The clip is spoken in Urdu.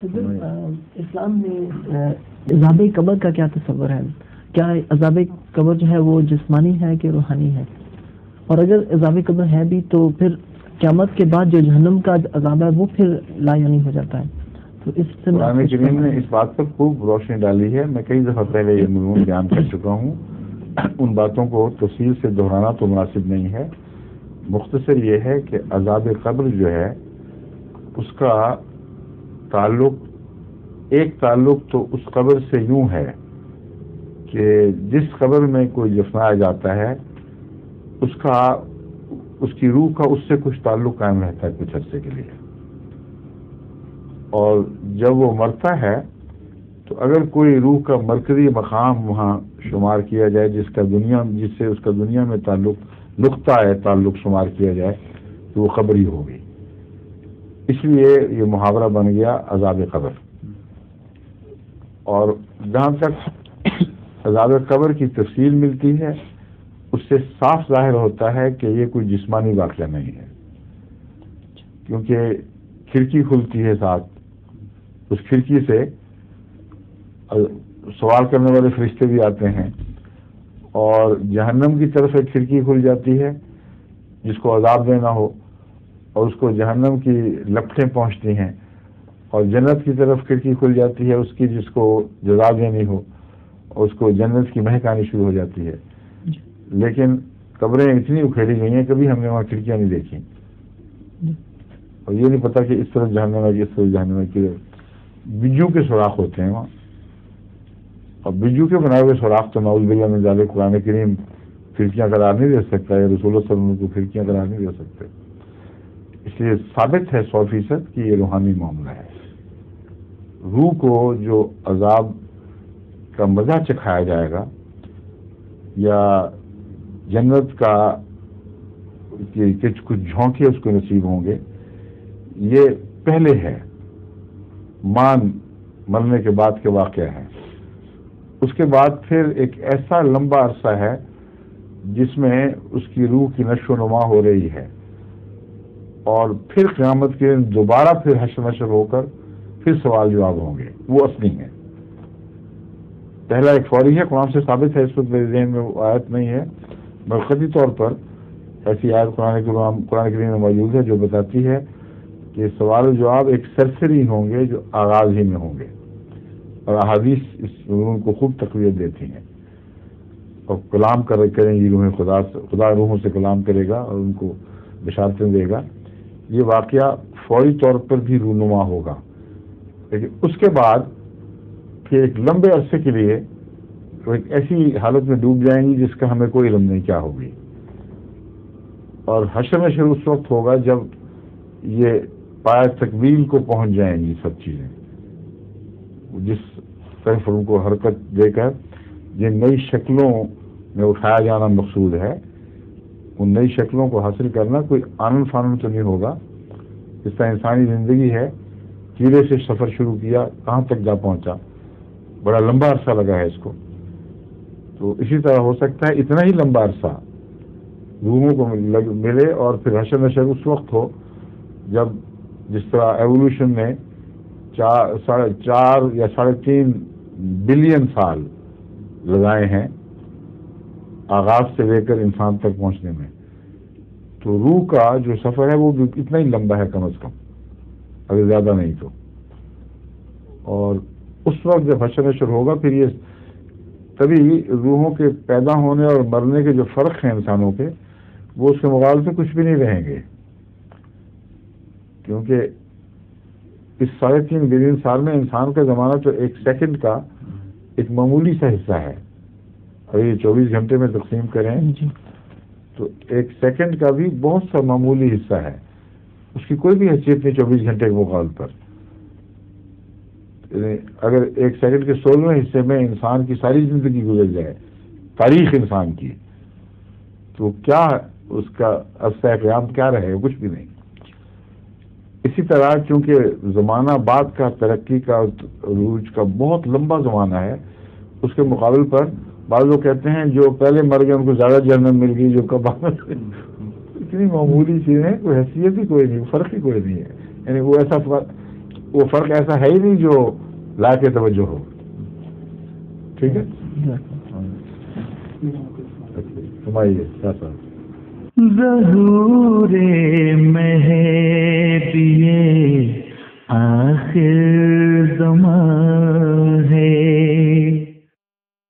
اسلام میں عذاب قبر کا کیا تصور ہے؟ کیا عذاب قبر جو ہے وہ جسمانی ہے کہ روحانی ہے؟ اور اگر عذاب قبر ہے بھی تو پھر قیامت کے بعد جو جہنم کا عذاب ہے وہ پھر لا یعنی ہو جاتا ہے. تو اس سے قرآن کریم نے اس بات پر خوب روشنی ڈالی ہے. میں کئی دفعہ پہلے یہ مضمون بیان کر چکا ہوں. ان باتوں کو تفصیل سے دہرانا تو مناسب نہیں ہے. مختصر یہ ہے کہ عذاب قبر جو ہے اس کا ایک تعلق تو اس قبر سے یوں ہے کہ جس قبر میں کوئی دفنایا جاتا ہے اس کی روح کا اس سے کچھ تعلق قائم رہتا ہے کچھ عرصے کے لیے. اور جب وہ مرتا ہے تو اگر کوئی روح کا مرکزی مقام وہاں شمار کیا جائے جس سے اس کا دنیا میں نقطہ تعلق شمار کیا جائے تو وہ قبر ہی ہوگی. اس لیے یہ محاورہ بن گیا عذاب قبر. اور جہاں تک عذاب قبر کی تفصیل ملتی ہے اس سے صاف ظاہر ہوتا ہے کہ یہ کوئی جسمانی واقعہ نہیں ہے، کیونکہ کھڑکی کھلتی ہے ساتھ. اس کھڑکی سے سوال کرنے والے فرشتے بھی آتے ہیں اور جہنم کی طرف ایک کھڑکی کھل جاتی ہے جس کو عذاب دینا ہو اور اس کو جہنم کی لپٹیں پہنچتی ہیں، اور جنت کی طرف کھڑکی کھل جاتی ہے اس کی جس کو جزا دینی ہو اور اس کو جنت کی مہک آنی شروع ہو جاتی ہے. لیکن قبریں اتنی اکھیڑی گئی ہیں کبھی ہم نے وہاں کھڑکیاں نہیں دیکھی اور یہ نہیں پتا کہ اس طرف جہنم ہے کہ اس طرف جہنم ہے. کہ بجو کے سوراخ ہوتے ہیں وہاں، اور بجو کے بنائے ہوئے سوراخ تو نعوذ باللہ من ذالک قرآن کریم کھڑکیاں قرار نہیں دے سکتا ہے، رسول اللہ صلی اللہ علیہ وسلم کو کھڑکیاں قرار نہیں دے سکتے. اس لیے ثابت ہے 100% کہ یہ روحانی معاملہ ہے. روح کو جو عذاب کا مزہ چکھایا جائے گا یا جنت کا کچھ جھونکے اس کو نصیب ہوں گے یہ پہلے ہے، مرنے کے بعد کے واقعہ ہے. اس کے بعد پھر ایک ایسا لمبا عرصہ ہے جس میں اس کی روح کی نشو و نما ہو رہی ہے، اور پھر قیامت کے دن دوبارہ پھر حشر نشر ہو کر پھر سوال جواب ہوں گے. وہ اصلی ہیں. پہلا ایک فوری ہے، قرآن سے ثابت ہے، اس وقت میرے ذہن میں وہ آیت نہیں ہے، مرکزی طور پر ایسی آیت قرآن کریم میں موجود ہے جو بتاتی ہے کہ سوال و جواب ایک سرسری ہوں گے جو آغاز ہی میں ہوں گے. اور احادیث اس مضمون کو خوب تقویت دیتی ہیں. اور کلام کریں گی روحیں خدا روحوں سے کلام کرے گا اور ان کو بشارتیں دے گا. یہ واقعہ فوری طور پر بھی رونما ہوگا، لیکن اس کے بعد پھر ایک لمبے عرصے کے لیے وہ ایک ایسی حالت میں ڈوب جائیں گی جس کا ہمیں کوئی علم نہیں کیا ہوگی. اور حشر نشر اس وقت ہوگا جب یہ پایہ تکمیل کو پہنچ جائیں گی سب چیزیں، جس طرف ان کو حرکت دے کر جن نئی شکلوں میں اٹھایا جانا مقصود ہے ان نئی شکلوں کو حاصل کرنا کوئی آنن فانن تو نہیں ہوگا. اس طرح انسانی زندگی ہے، کیڑے سے سفر شروع کیا کہاں تک جا پہنچا، بڑا لمبا عرصہ لگا ہے اس کو. تو اسی طرح ہو سکتا ہے اتنا ہی لمبا عرصہ روحوں کو ملے اور پھر حشر نشر اس وقت ہو جب جس طرح ایوولوشن نے 4 یا 3.5 بلین سال لگائے ہیں آغاز سے لے کر انسان تک پہنچنے میں، تو روح کا جو سفر ہے وہ بھی اتنا ہی لمبا ہے کم از کم، اگر زیادہ نہیں تو. اور اس وقت جب حشر نشر ہوگا پھر یہ تبھی روحوں کے پیدا ہونے اور مرنے کے جو فرق ہیں انسانوں کے وہ اس کے مقابلے سے کچھ بھی نہیں رہیں گے، کیونکہ اس 3.5 بلین سال میں انسان کا زمانہ تو ایک سیکنڈ کا ایک معمولی سا حصہ ہے. اگر یہ 24 گھنٹے میں تقسیم کریں تو ایک سیکنڈ کا بھی بہت سا معمولی حصہ ہے، اس کی کوئی بھی حیثیت نہیں 24 گھنٹے کے مقابلے پر. اگر ایک سیکنڈ کے 16ویں حصے میں انسان کی ساری زندگی گزر جائے تاریخ انسان کی تو کیا اس کا عرصہ قیام کیا رہے؟ کچھ بھی نہیں. اسی طرح چونکہ زمانہ بعد کا ترقی کا عروج کا بہت لمبا زمانہ ہے، اس کے مقابل پر بعض لوگ کہتے ہیں جو پہلے مر گئے ان کو زیادہ جہنم مل گئی، جو کب اتنی معمولی چیزیں، کوئی حیثیت ہی کوئی نہیں، فرق ہی کوئی نہیں ہے. یعنی وہ ایسا وہ فرق ایسا ہے ہی نہیں جو لائق توجہ ہو. ٹھیک ہے سمائیے کیا صاحب. ظہور مہدی آخر زمان